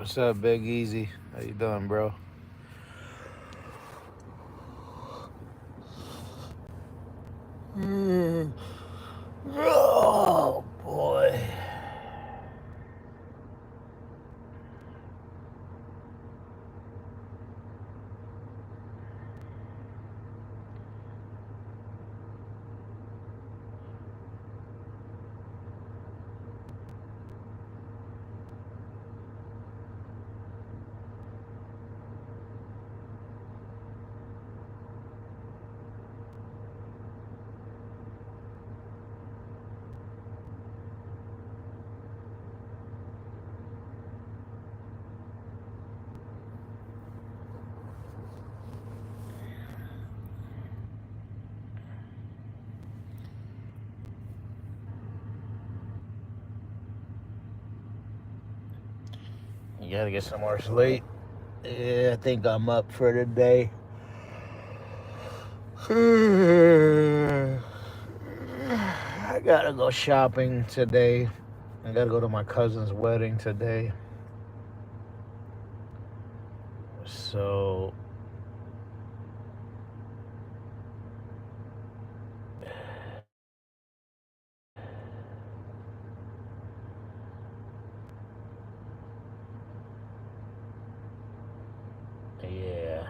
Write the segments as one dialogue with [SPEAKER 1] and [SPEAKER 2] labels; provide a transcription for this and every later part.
[SPEAKER 1] What's up, Big Easy? How you doing, bro? Oh boy. You gotta get some more sleep. Yeah, I think I'm up for the day. I gotta go shopping today. I gotta go to my cousin's wedding today. So yeah.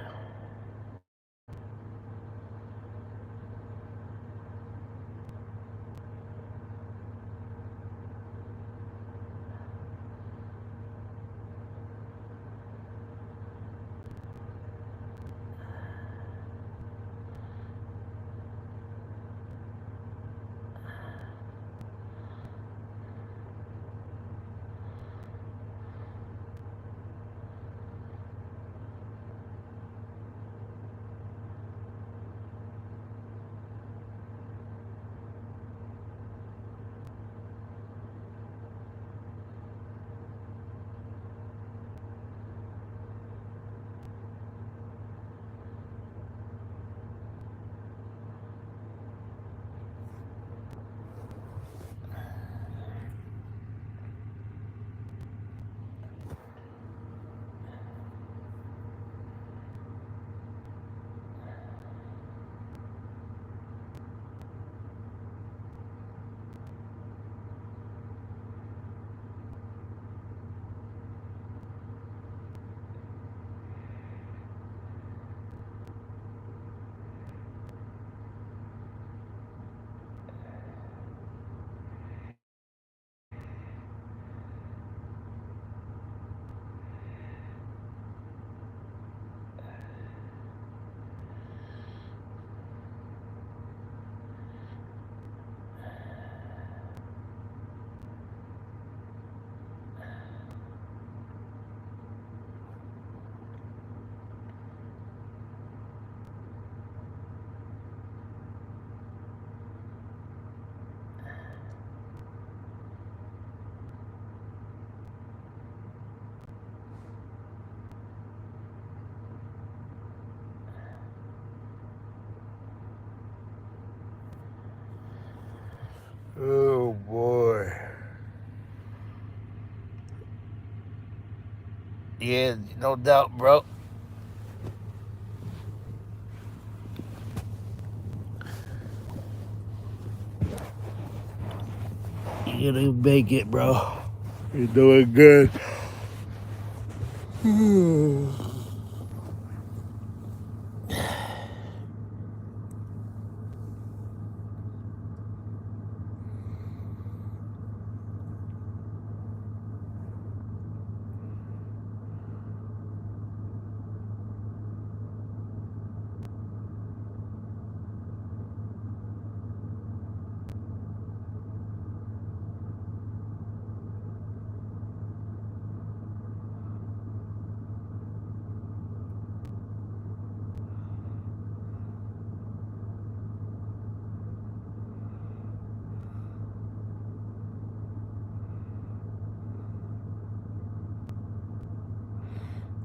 [SPEAKER 1] Oh boy. Yeah, no doubt, bro. You gonna make it, bro. You're doing good.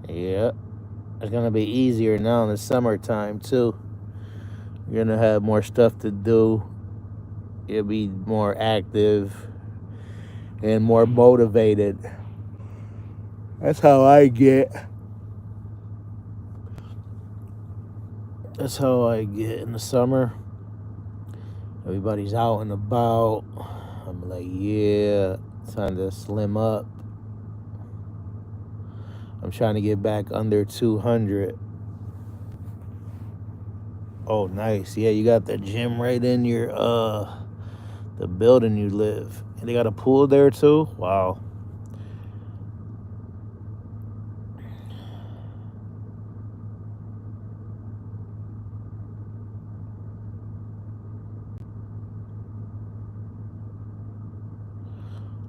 [SPEAKER 1] Yeah, it's gonna be easier now in the summertime too. You're gonna have more stuff to do. You'll be more active and more motivated. That's how I get. That's how I get in the summer. Everybody's out and about. I'm like, yeah, time to slim up. I'm trying to get back under 200. Oh, nice. Yeah, you got the gym right in your the building you live. And they got a pool there too? Wow.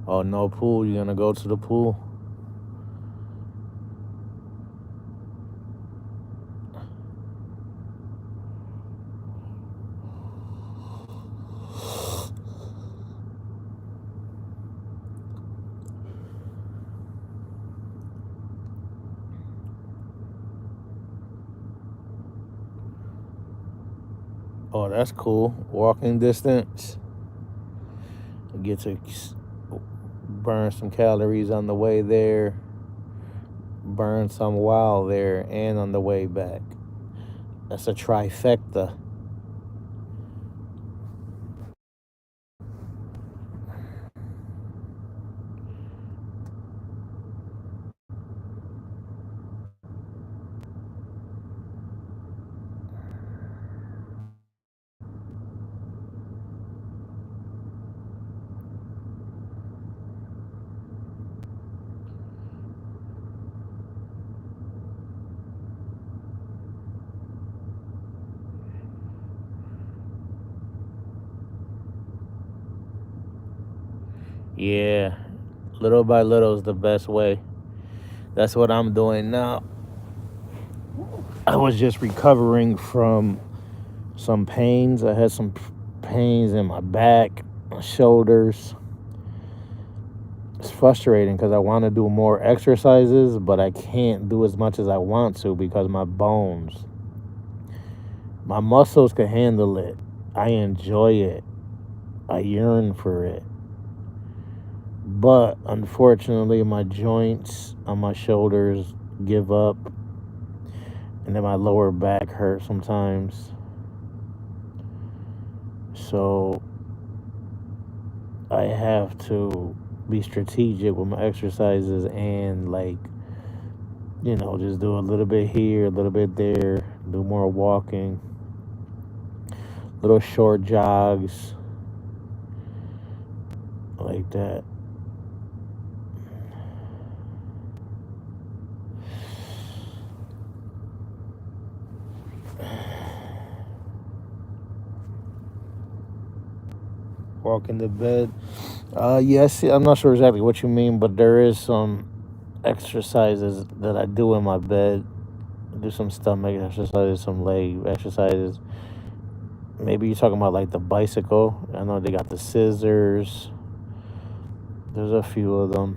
[SPEAKER 1] Oh, no pool. You're gonna go to the pool? Oh, that's cool. Walking distance. You get to burn some calories on the way there, burn some while there, and on the way back. That's a trifecta. Yeah, little by little is the best way. That's what I'm doing now. I was just recovering from some pains. I had some pains in my back, my shoulders. It's frustrating because I want to do more exercises, but I can't do as much as I want to because my bones, my muscles can handle it. I enjoy it. I yearn for it. But unfortunately, my joints on my shoulders give up, and then my lower back hurts sometimes. So I have to be strategic with my exercises and, like, just do a little bit here, a little bit there, do more walking, little short jogs like that. Walk in the bed. Yes, I'm not sure exactly what you mean, but there is some exercises that I do in my bed. I do some stomach exercises, some leg exercises. Maybe you're talking about like the bicycle. I know they got the scissors. There's a few of them.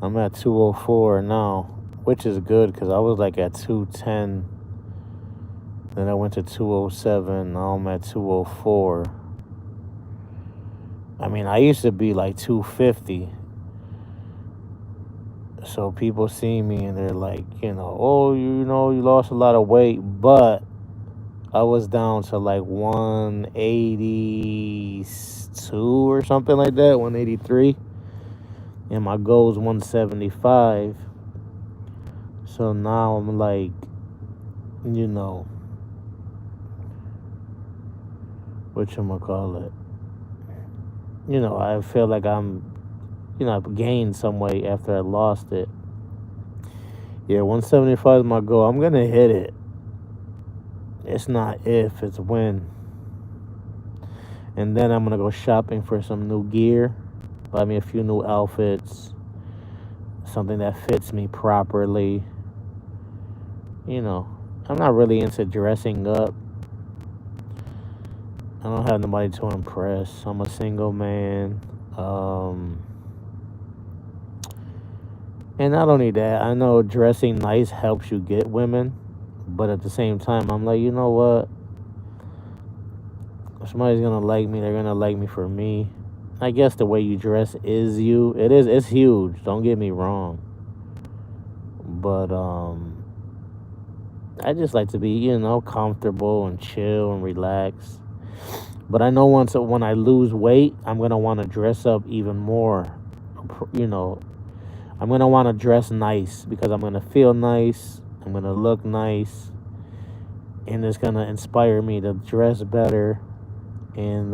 [SPEAKER 1] I'm at 204 now, which is good because I was like at 210. Then I went to 207. Now I'm at 204. I mean, I used to be like 250. So people see me and they're like, oh, you lost a lot of weight. But I was down to like 182 or something like that, 183. And my goal is 175. So now I'm like, whatchamacallit? I feel like I've gained some weight after I lost it. Yeah, 175 is my goal. I'm going to hit it. It's not if, it's when. And then I'm going to go shopping for some new gear. Buy me a few new outfits. Something that fits me properly. I'm not really into dressing up. I don't have nobody to impress. I'm a single man. And not only that, I know dressing nice helps you get women. But at the same time, I'm like, you know what? If somebody's going to like me, they're going to like me for me. I guess the way you dress is you. It's huge. Don't get me wrong. But I just like to be, comfortable and chill and relax. But I know once when I lose weight, I'm gonna want to dress up even more. You know, I'm gonna want to dress nice because I'm gonna feel nice. I'm gonna look nice, and it's gonna inspire me to dress better. And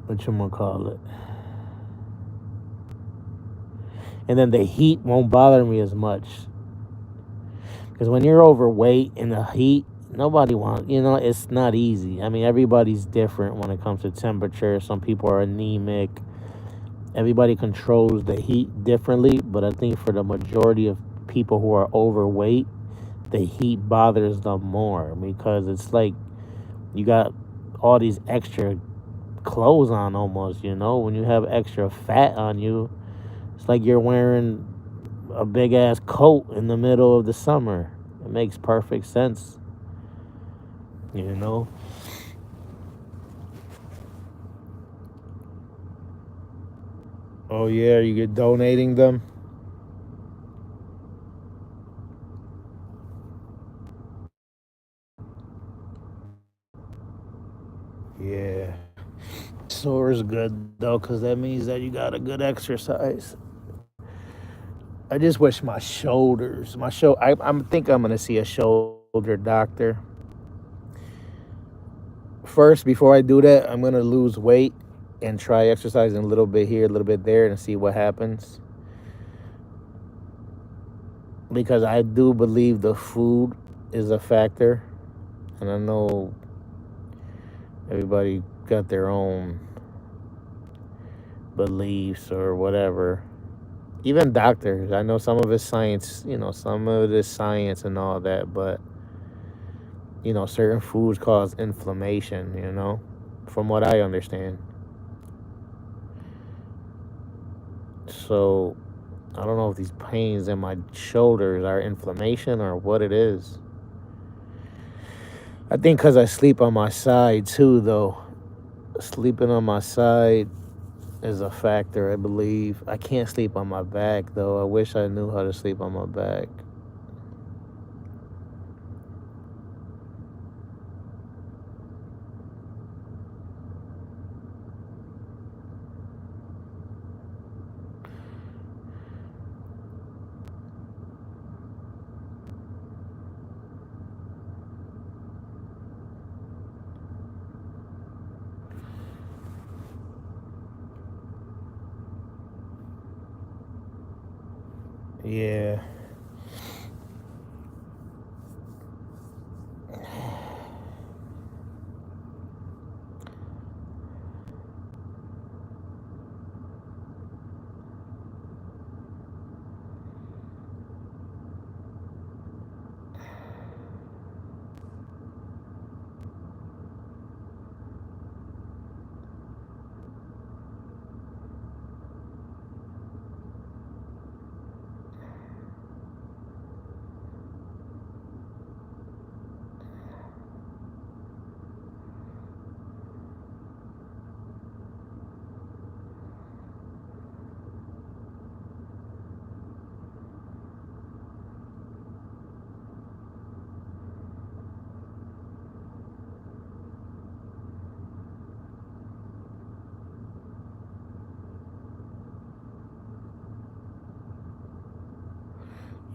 [SPEAKER 1] what you gonna call it? And then the heat won't bother me as much because when you're overweight in the heat, nobody wants. It's not easy. I mean, everybody's different when it comes to temperature. Some people are anemic. Everybody controls the heat differently, but I think for the majority of people who are overweight, the heat bothers them more because it's like you got all these extra clothes on almost, when you have extra fat on you, it's like you're wearing a big ass coat in the middle of the summer. It makes perfect sense, you know. Oh yeah, you get donating them? Yeah. Sore is good though, because that means that you got a good exercise. I just wish I think I'm gonna see a shoulder doctor first. Before I do that, I'm gonna lose weight and try exercising a little bit here, a little bit there, and see what happens. Because I do believe the food is a factor, and I know everybody got their own beliefs or whatever. Even doctors, I know some of it's science, some of it is science and all that, but certain foods cause inflammation, from what I understand. So I don't know if these pains in my shoulders are inflammation or what it is. I think because I sleep on my side too, though. Sleeping on my side is a factor, I believe. I can't sleep on my back, though. I wish I knew how to sleep on my back. Yeah.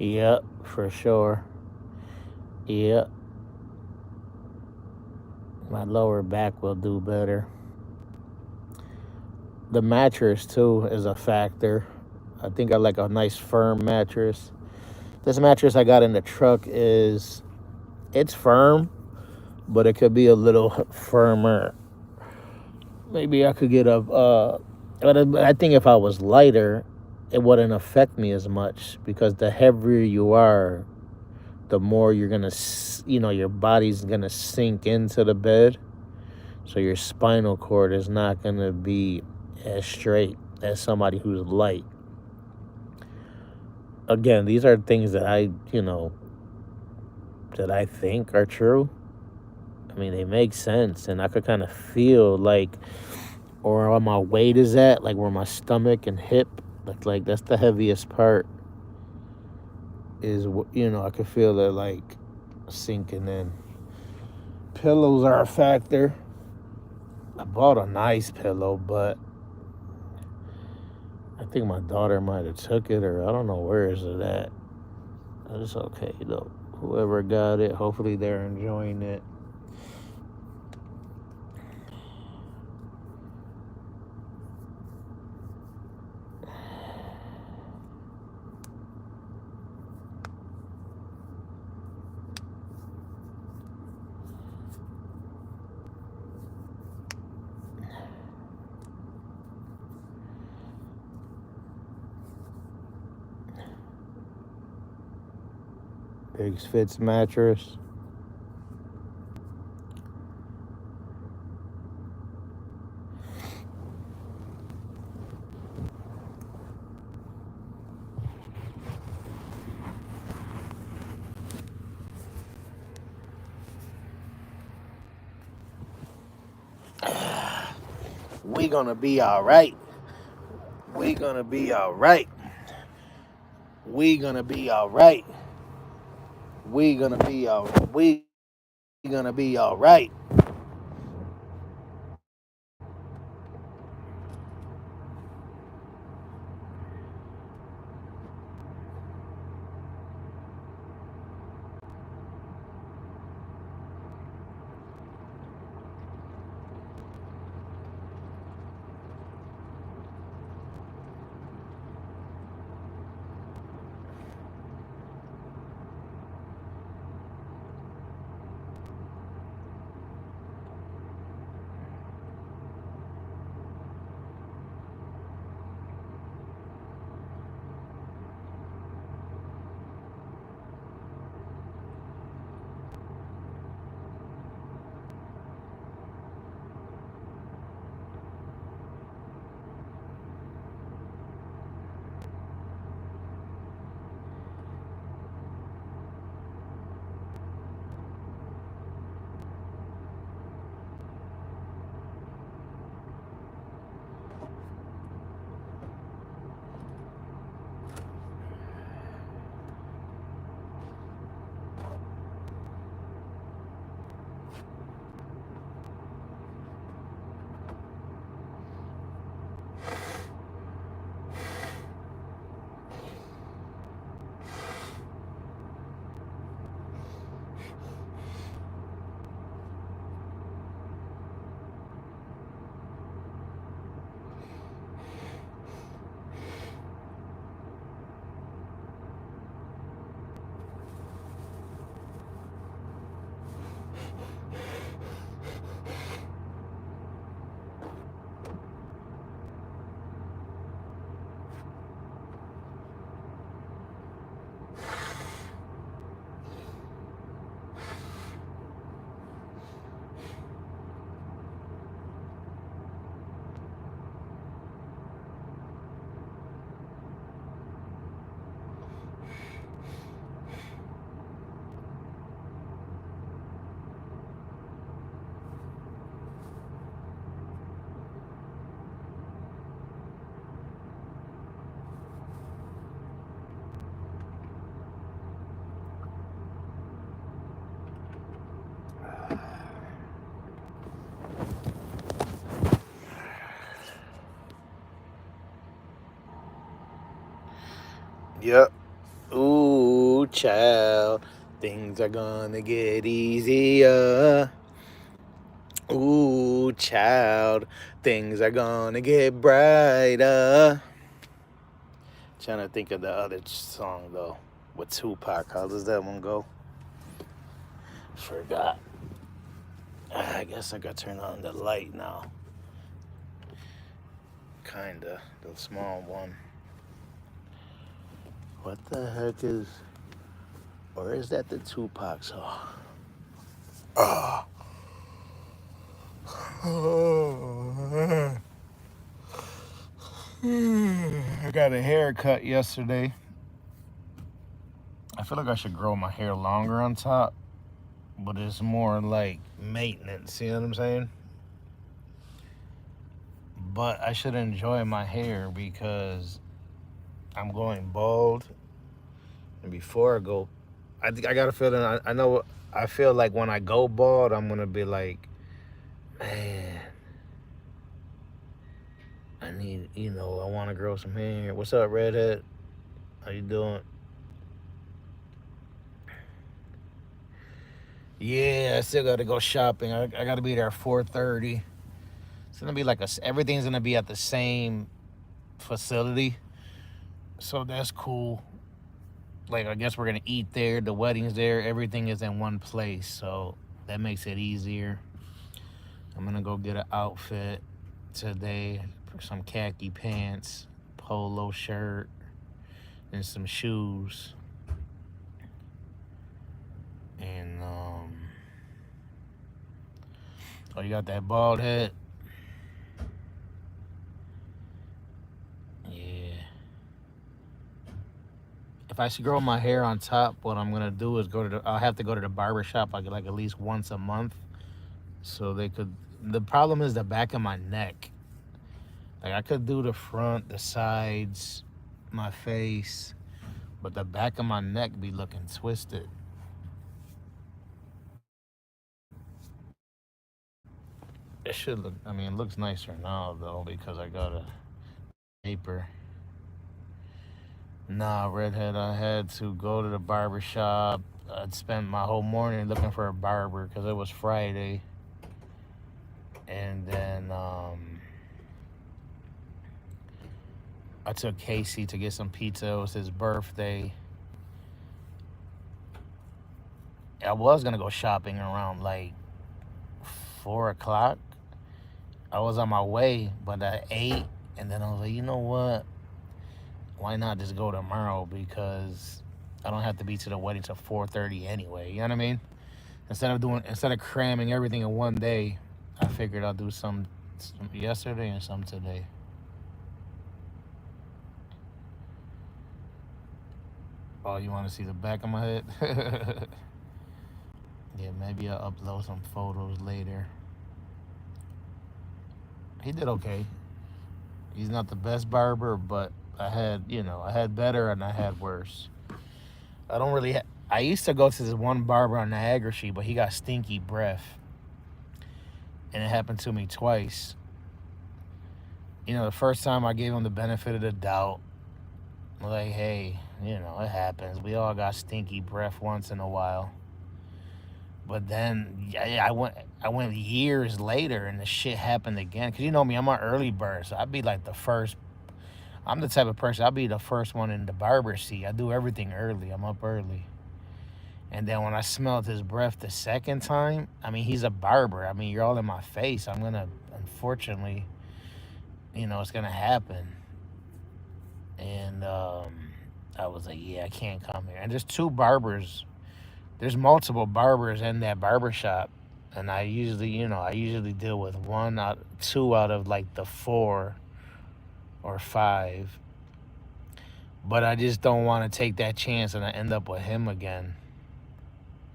[SPEAKER 1] Yep, for sure. Yep. My lower back will do better. The mattress, too, is a factor. I think I like a nice firm mattress. This mattress I got in the truck it's firm, but it could be a little firmer. Maybe I could get but I think if I was lighter, it wouldn't affect me as much because the heavier you are, the more you're gonna, your body's gonna sink into the bed. So your spinal cord is not gonna be as straight as somebody who's light. Again, these are things that I think are true. mean, they make sense, and I could kind of feel like, or where my weight is at, like where my stomach and hip, like that's the heaviest part. Is, you know, I could feel it like sinking in. Pillows are a factor. I bought a nice pillow, but I think my daughter might have took it, or I don't know where is it at. It's okay though. Whoever got it, hopefully they're enjoying it. Big Fitz mattress. We gonna be all right. We gonna be all right. We gonna be all right. We gonna be all. We gonna be all right. Yep. Ooh, child. Things are gonna get easier. Ooh, child. Things are gonna get brighter. Trying to think of the other song though. With Tupac. How does that one go? Forgot. I guess I gotta turn on the light now. Kinda. The small one. What the heck is... Or is that the Tupac song? Oh. I got a haircut yesterday. I feel like I should grow my hair longer on top. but it's more like maintenance. You know what I'm saying? But I should enjoy my hair because I'm going bald, and before I go, I got a feeling. I know. I feel like when I go bald, I'm gonna be like, man, I need, I want to grow some hair. What's up, redhead? How you doing? Yeah, I still gotta go shopping. I gotta be there at 4:30. It's gonna be like everything's gonna be at the same facility, so that's cool. Like, I guess we're gonna eat there. The wedding's there. Everything is in one place, so that makes it easier. I'm gonna go get an outfit today, some khaki pants, polo shirt, and some shoes. And oh, you got that bald head? Yeah. If I should grow my hair on top, what I'm gonna do is I'll have to go to the barber shop like at least once a month, so they could. The problem is the back of my neck. Like, I could do the front, the sides, my face, but the back of my neck be looking twisted. It should look. I mean, it looks nicer now though because I got a taper. Nah, redhead. I had to go to the barber shop. I'd spent my whole morning looking for a barber because it was Friday, and then I took Casey to get some pizza. It was his birthday. I was gonna go shopping around like 4 o'clock. I was on my way, but at 8, and then I was like, you know what? Why not just go tomorrow, because I don't have to be to the wedding till 4:30 anyway. You know what I mean? Instead of cramming everything in one day, I figured I'll do some yesterday and some today. Oh, you want to see the back of my head? Yeah, maybe I'll upload some photos later. He did okay. He's not the best barber, but I had better and I had worse. I don't really. I used to go to this one barber on Niagara Street, but he got stinky breath, and it happened to me twice. The first time I gave him the benefit of the doubt, like, hey, it happens. We all got stinky breath once in a while. But then I went years later, and the shit happened again. Cause you know me, I'm an early bird, so I'd be like the first. I'm the type of person, I'll be the first one in the barber seat. I do everything early. I'm up early. And then when I smelled his breath the second time, I mean, he's a barber. I mean, you're all in my face. I'm going to, unfortunately, it's going to happen. And I was like, yeah, I can't come here. And there's two barbers. There's multiple barbers in that barber shop. And I usually deal with two out of like the 4 or 5. But I just don't want to take that chance and I end up with him again.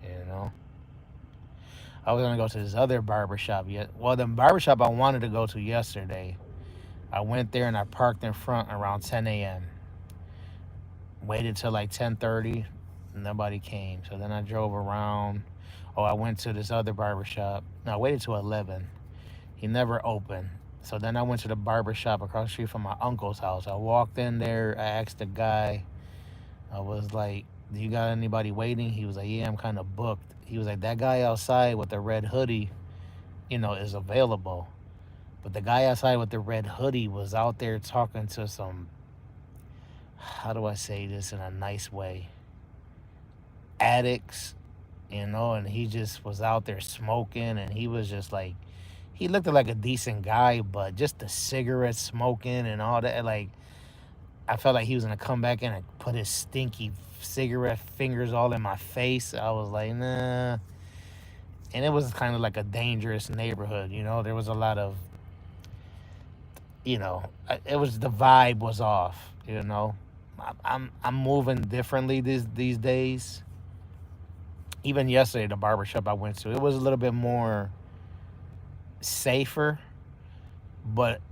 [SPEAKER 1] You know? I was gonna go to this other barbershop well, the barbershop I wanted to go to yesterday. I went there and I parked in front around 10 a.m. Waited till like 10:30. Nobody came. So then I drove around. Oh, I went to this other barbershop. No, I waited till 11. He never opened. So then I went to the barbershop across the street from my uncle's house. I walked in there. I asked the guy. I was like, do you got anybody waiting? He was like, yeah, I'm kind of booked. He was like, that guy outside with the red hoodie, is available. But the guy outside with the red hoodie was out there talking to some, how do I say this in a nice way? Addicts, and he just was out there smoking, and he was just like, he looked like a decent guy, but just the cigarette smoking and all that, like, I felt like he was gonna come back in and put his stinky cigarette fingers all in my face. I was like, nah. And it was kind of like a dangerous neighborhood, There was a lot of, it was the vibe was off. I'm moving differently these days. Even yesterday, the barbershop I went to, it was a little bit more safer, but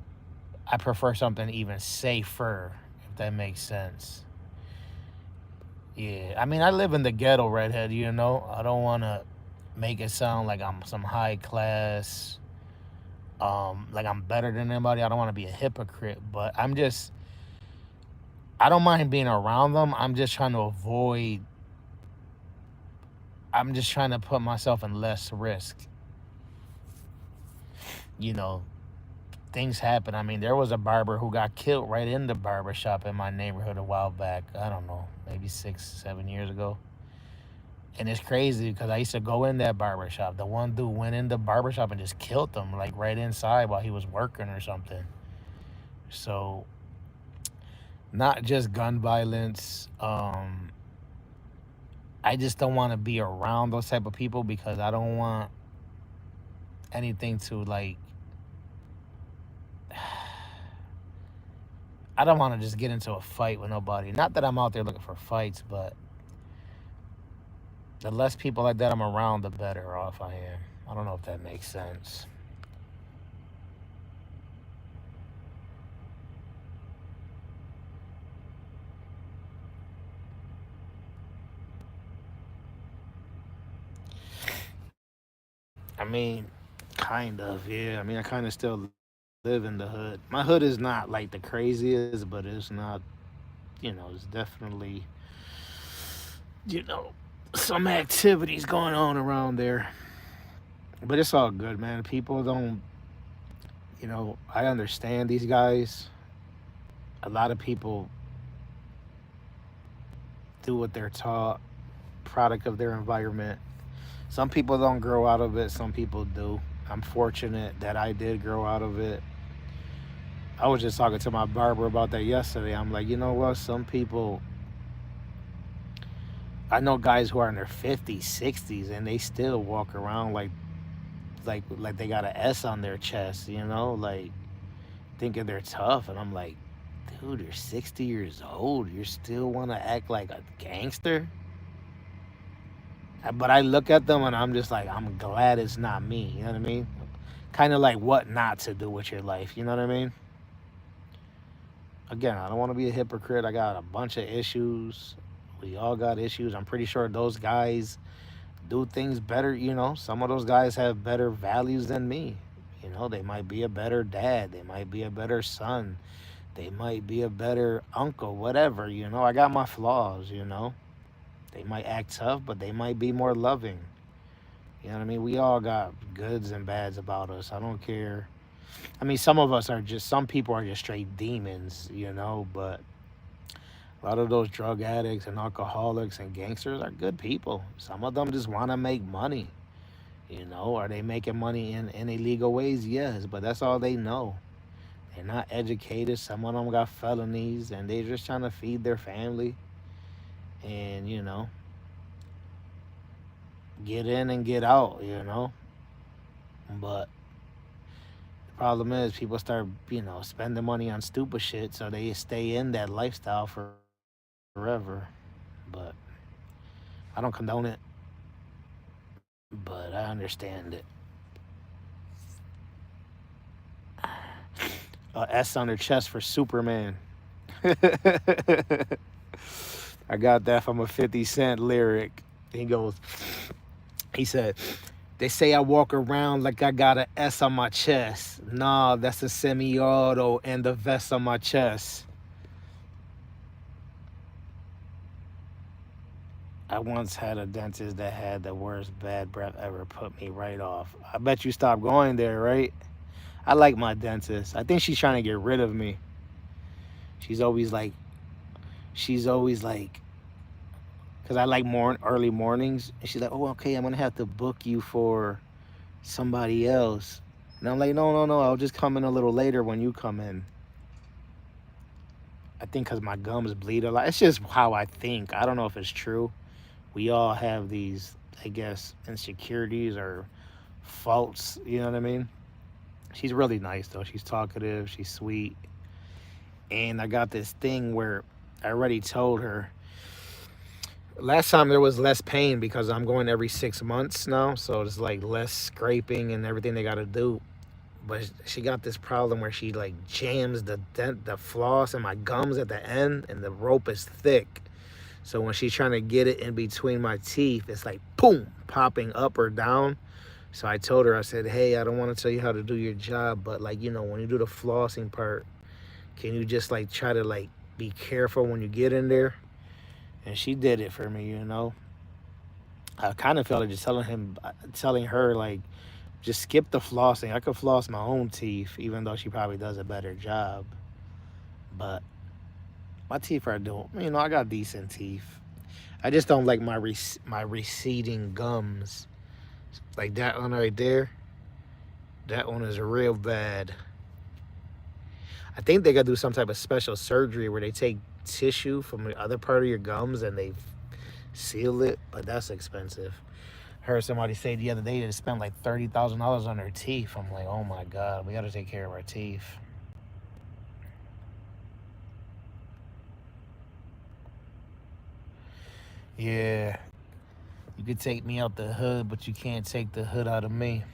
[SPEAKER 1] I prefer something even safer, if that makes sense. Yeah, I mean, I live in the ghetto, redhead. I don't want to make it sound like I'm some high class, like I'm better than anybody. I don't want to be a hypocrite, but I don't mind being around them. I'm just trying to put myself in less risk. You know, things happen. I mean, there was a barber who got killed right in the barber shop in my neighborhood a while back. I don't know, maybe 6, 7 years ago. And it's crazy because I used to go in that barber shop. The one dude went in the barber shop and just killed them, like right inside while he was working or something. So, not just gun violence. I just don't want to be around those type of people because I don't want anything to like. I don't want to just get into a fight with nobody. Not that I'm out there looking for fights, but the less people like that I'm around, the better off I am. I don't know if that makes sense. I mean, kind of, yeah. I mean, I kind of still live in the hood. My hood is not like the craziest, but it's not, it's definitely, you know, some activities going on around there. But it's all good, man. People don't, I understand these guys. A lot of people do what they're taught, product of their environment. Some people don't grow out of it, some people do. I'm fortunate that I did grow out of it. I was just talking to my barber about that yesterday. I'm like, you know what? Some people, I know guys who are in their 50s, 60s, and they still walk around like they got an S on their chest, like thinking they're tough. And I'm like, dude, you're 60 years old. You still want to act like a gangster? But I look at them and I'm just like, I'm glad it's not me. You know what I mean? Kind of like what not to do with your life. You know what I mean? Again, I don't want to be a hypocrite. I got a bunch of issues. We all got issues. I'm pretty sure those guys do things better. Some of those guys have better values than me. They might be a better dad. They might be a better son. They might be a better uncle, whatever. I got my flaws. They might act tough, but they might be more loving. You know what I mean? We all got goods and bads about us. I don't care. I mean, some people are just straight demons, but a lot of those drug addicts and alcoholics and gangsters are good people. Some of them just want to make money. Are they making money in illegal ways? Yes, but that's all they know. They're not educated. Some of them got felonies and they're just trying to feed their family and get in and get out. But the problem is people start spending money on stupid shit so they stay in that lifestyle forever. But I don't condone it, but I understand it. S on her chest for Superman. I got that from a 50 Cent lyric. He said, they say I walk around like I got an S on my chest. Nah, that's a semi-auto and the vest on my chest. I once had a dentist that had the worst bad breath ever, put me right off. I bet you stopped going there, right? I like my dentist. I think she's trying to get rid of me. She's always like, she's always like, because I like early mornings. And she's like, oh, okay, I'm going to have to book you for somebody else. And I'm like, no, no, no, I'll just come in a little later when you come in. I think because my gums bleed a lot. It's just how I think. I don't know if it's true. We all have these, I guess, insecurities or faults. You know what I mean? She's really nice, though. She's talkative. She's sweet. And I got this thing where I already told her, last time there was less pain because I'm going every 6 months now, so it's like less scraping and everything they got to do. But she got this problem where she like jams the floss and my gums at the end, and the rope is thick. So when she's trying to get it in between my teeth, it's like boom, popping up or down. So I told her, I said, hey, I don't want to tell you how to do your job, but like, when you do the flossing part, can you just like try to like be careful when you get in there? And she did it for me. I kind of felt like just telling her like, just skip the flossing. I could floss my own teeth, even though she probably does a better job. But my teeth are doing, I got decent teeth. I just don't like my receding gums. Like that one right there. That one is real bad. I think they gotta do some type of special surgery where they take tissue from the other part of your gums and they seal it, but that's expensive. Heard somebody say the other day they spent like $30,000 on their teeth. I'm like, oh my god, we gotta take care of our teeth. Yeah, you could take me out the hood, but you can't take the hood out of me.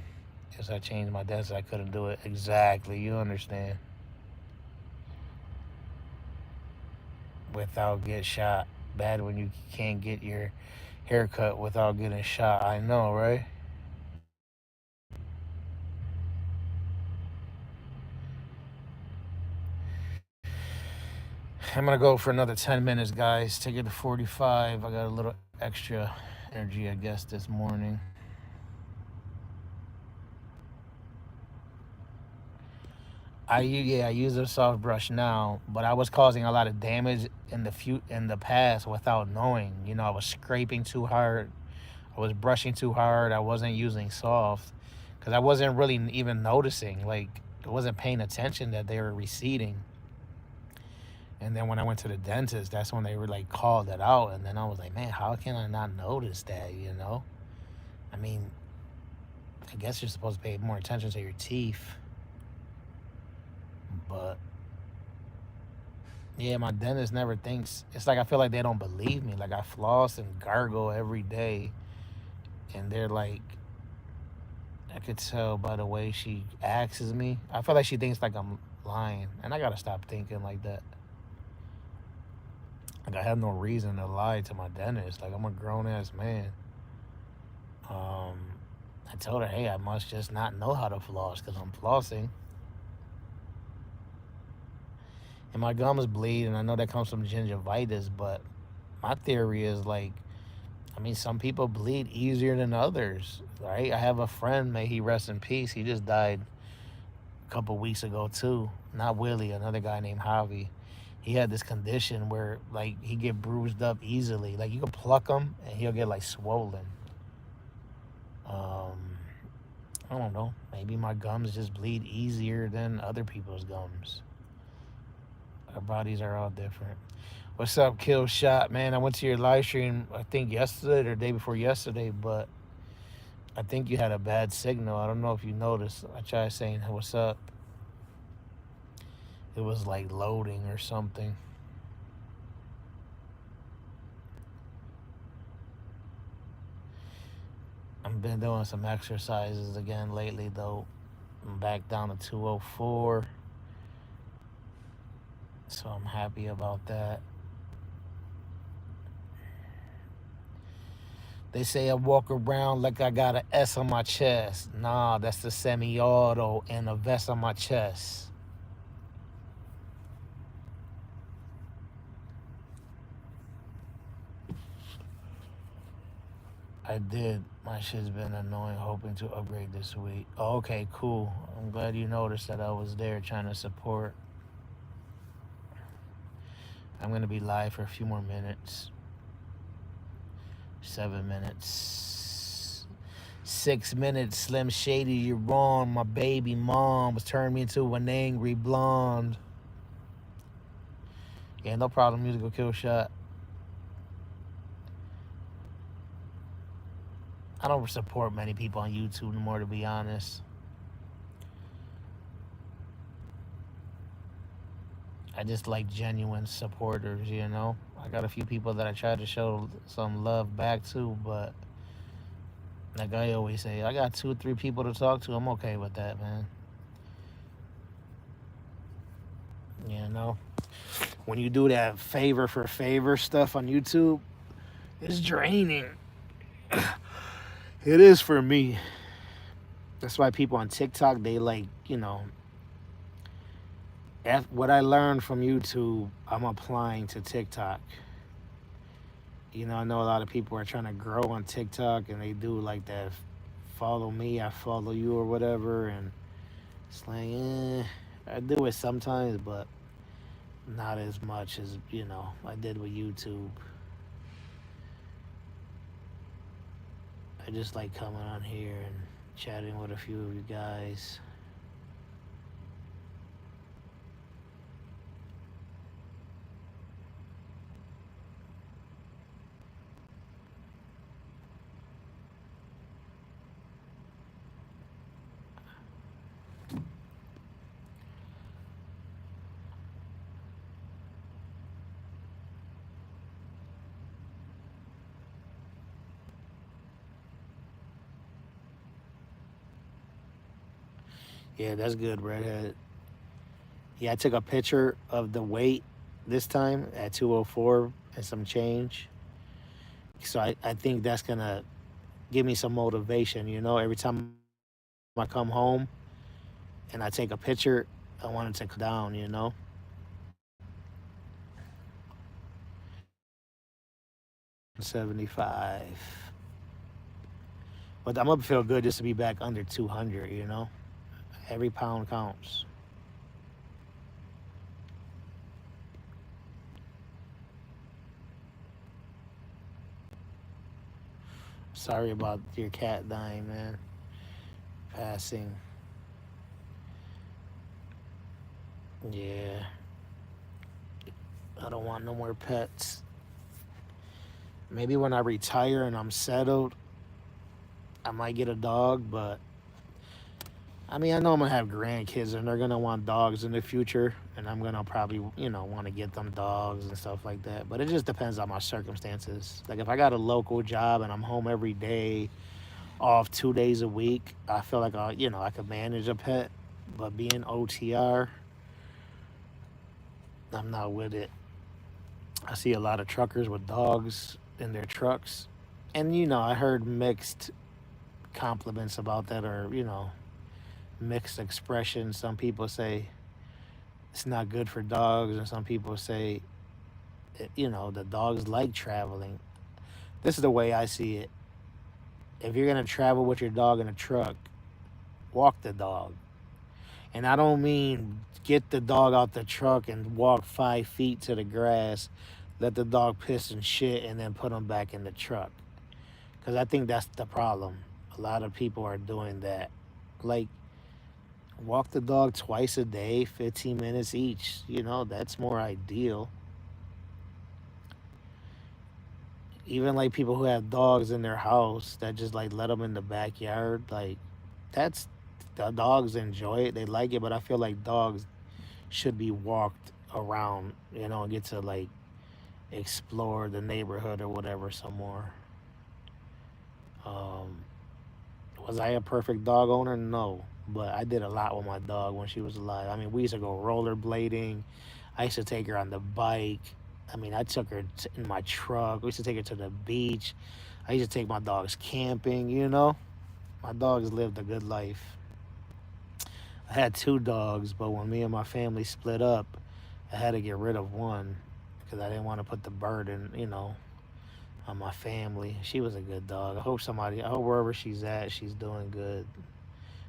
[SPEAKER 1] Guess I changed my dentist. I couldn't do it. Exactly, you understand. Without get shot. Bad when you can't get your haircut without getting shot. I know, right? I'm gonna go for another 10 minutes, guys. Take it to 45. I got a little extra energy, I guess, this morning. I use a soft brush now, but I was causing a lot of damage in the past without knowing. I was scraping too hard. I was brushing too hard. I wasn't using soft because I wasn't really even noticing. Like, I wasn't paying attention that they were receding. And then when I went to the dentist, that's when they were like called it out. And then I was like, man, how can I not notice that? I mean, I guess you're supposed to pay more attention to your teeth. But yeah, my dentist never thinks. It's like I feel like they don't believe me. Like I floss and gargle every day. And they're like, I could tell by the way she asks me. I feel like she thinks like I'm lying. And I got to stop thinking like that. Like I have no reason to lie to my dentist. Like I'm a grown ass man. Um, I told her, hey, I must just not know how to floss because I'm flossing. And my gums bleed, and I know that comes from gingivitis, but my theory is like, some people bleed easier than others, right? I have a friend, may he rest in peace. He just died a couple weeks ago too. Not Willie, another guy named Javi. He had this condition where like he get bruised up easily. Like you can pluck him and he'll get like swollen. Um, I don't know. Maybe my gums just bleed easier than other people's gums. Our bodies are all different. What's up, Kill Shot, man? I went to your live stream, I think yesterday or the day before yesterday, but I think you had a bad signal. I don't know if you noticed. I tried saying, what's up? It was like loading or something. I've been doing some exercises again lately, though. I'm back down to 204. So I'm happy about that. They say I walk around like I got an S on my chest. Nah, that's the semi-auto and a vest on my chest. I did. My shit's been annoying, hoping to upgrade this week. Oh, okay, cool. I'm glad you noticed that I was there trying to support. I'm going to be live for a few more minutes. 7 minutes. 6 minutes. Slim Shady, you're wrong. My baby mom was turning me into an angry blonde. Yeah, no problem. Musical Kill Shot. I don't support many people on YouTube anymore, to be honest. I just like genuine supporters, I got a few people that I tried to show some love back to, but like I always say, I got 2 or 3 people to talk to. I'm okay with that, man. You know, when you do that favor for favor stuff on YouTube, it's draining. It is for me. That's why people on TikTok, they like, what I learned from YouTube, I'm applying to TikTok. I know a lot of people are trying to grow on TikTok and they do like that follow me, I follow you or whatever. And it's like, I do it sometimes, but not as much as, I did with YouTube. I just like coming on here and chatting with a few of you guys. Yeah, that's good, Redhead. Yeah, I took a picture of the weight this time at 204 and some change. So I think that's going to give me some motivation. Every time I come home and I take a picture, I want it to come down. 75. But I'm going to feel good just to be back under 200. Every pound counts. Sorry about your cat dying, man. Passing. Yeah. I don't want no more pets. Maybe when I retire and I'm settled, I might get a dog, but I mean, I know I'm gonna have grandkids and they're gonna want dogs in the future, and I'm gonna probably, want to get them dogs and stuff like that. But it just depends on my circumstances. Like if I got a local job and I'm home every day, off 2 days a week, I feel like I could manage a pet. But being OTR, I'm not with it. I see a lot of truckers with dogs in their trucks, and I heard mixed compliments about that, or mixed expressions. Some people say it's not good for dogs, and some people say, the dogs like traveling. This is the way I see it. If you're gonna travel with your dog in a truck, walk the dog. And I don't mean get the dog out the truck and walk 5 feet to the grass, let the dog piss and shit, and then put him back in the truck. Because I think that's the problem. A lot of people are doing that. Like, walk the dog twice a day, 15 minutes each. That's more ideal. Even like people who have dogs in their house that just like let them in the backyard, like that's the dogs enjoy it, they like it, but I feel like dogs should be walked around, and get to like explore the neighborhood or whatever some more. Um, was I a perfect dog owner? No, but I did a lot with my dog when she was alive. I mean, we used to go rollerblading. I used to take her on the bike. I mean, I took her in my truck. We used to take her to the beach. I used to take my dogs camping. My dogs lived a good life. I had 2 dogs, but when me and my family split up, I had to get rid of one because I didn't want to put the burden, on my family. She was a good dog. I hope wherever she's at, she's doing good.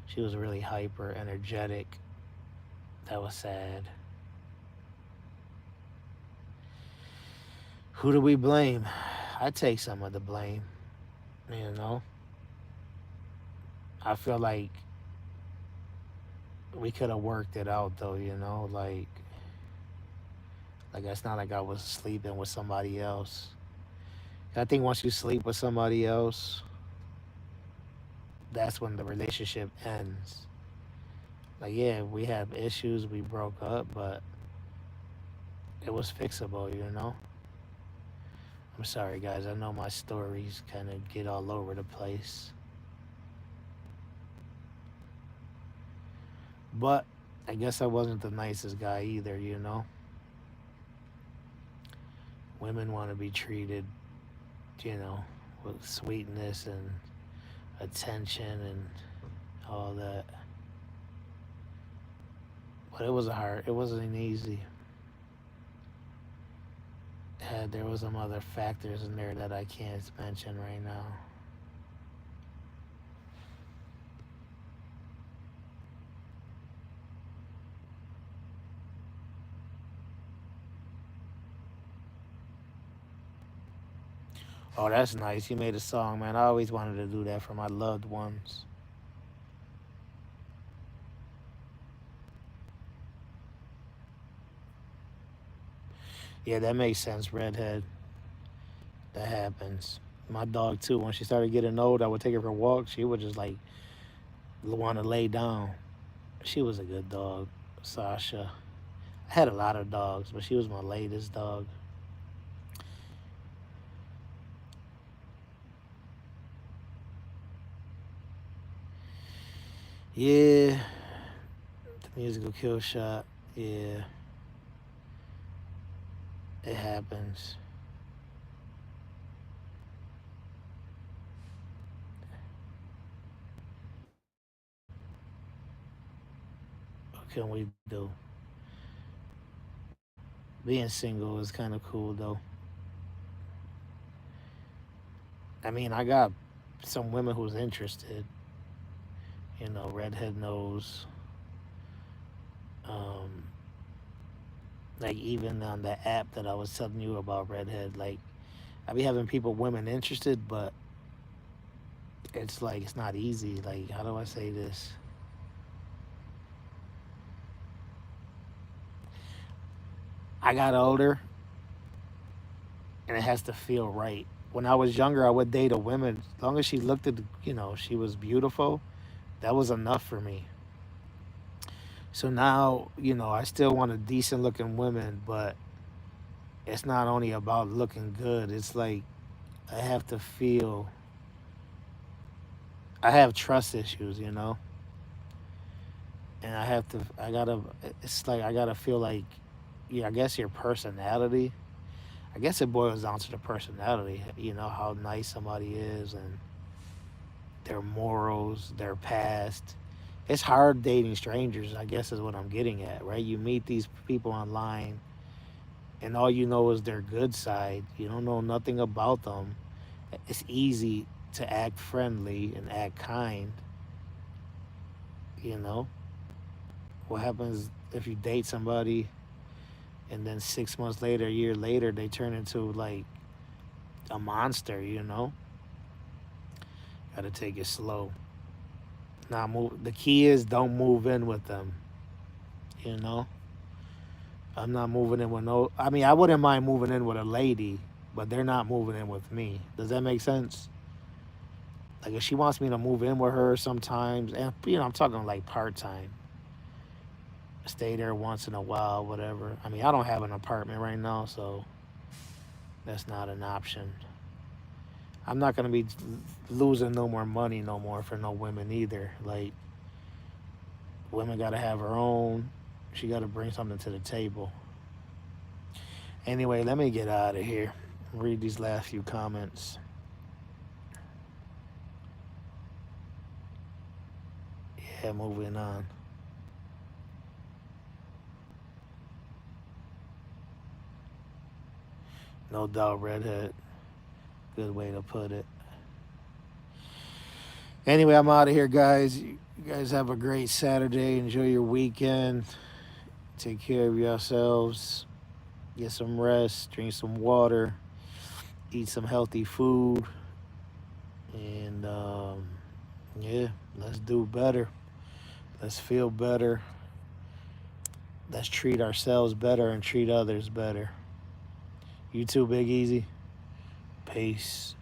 [SPEAKER 1] She was really hyper, energetic. That was sad. Who do we blame? I take some of the blame. You know, I feel like we could have worked it out though. Like it's not like I was sleeping with somebody else. I think once you sleep with somebody else, that's when the relationship ends. Like yeah, we have issues, we broke up, but it was fixable. I'm sorry, guys. I know my stories kind of get all over the place. But I guess I wasn't the nicest guy either, you know? Women want to be treated, you know, with sweetness and attention and all that. But it wasn't easy. There was some other factors in there that I can't mention right now. Oh, that's nice. You made a song, man. I always wanted to do that for my loved ones. Yeah, that makes sense, Redhead. That happens. My dog, too, when she started getting old, I would take her for walks. She would just, like, want to lay down. She was a good dog, Sasha. I had a lot of dogs, but she was my latest dog. Yeah, the musical kill shot. Yeah, it happens. What can we do? Being single is kind of cool, though. I mean, I got some women who's interested. You know, Redhead knows. Um, like even on the app that I was telling you about, Redhead. Like I be having women interested, but it's like it's not easy. Like how do I say this? I got older, and it has to feel right. When I was younger, I would date a woman as long as she looked at, she was beautiful. That was enough for me. So now, I still want a decent looking woman, but it's not only about looking good. It's like I have to feel. I have trust issues, and I have to. I gotta. It's like I gotta feel like, yeah. I guess your personality. I guess it boils down to the personality. You know how nice somebody is and their morals, their past. It's hard dating strangers. I guess is what I'm getting at, right? You meet these people online, and all you know is their good side. You don't know nothing about them. It's easy to act friendly and act kind. You know what happens if you date somebody and then 6 months later, a year later, they turn into like a monster. Gotta take it slow. Now, the key is don't move in with them. You know, I'm not moving in with no. I mean, I wouldn't mind moving in with a lady, but they're not moving in with me. Does that make sense? Like if she wants me to move in with her sometimes, and I'm talking like part time, stay there once in a while, whatever. I mean, I don't have an apartment right now, so that's not an option. I'm not gonna be losing no more money no more for no women either. Like women gotta have her own. She gotta bring something to the table. Anyway, let me get out of here. Read these last few comments. Yeah, moving on. No doubt, redhead. Good way to put it. Anyway, I'm out of here, guys. You guys have a great Saturday. Enjoy your weekend. Take care of yourselves. Get some rest. Drink some water. Eat some healthy food. And yeah, let's do better. Let's feel better. Let's treat ourselves better and treat others better. You too, Big Easy. Peace.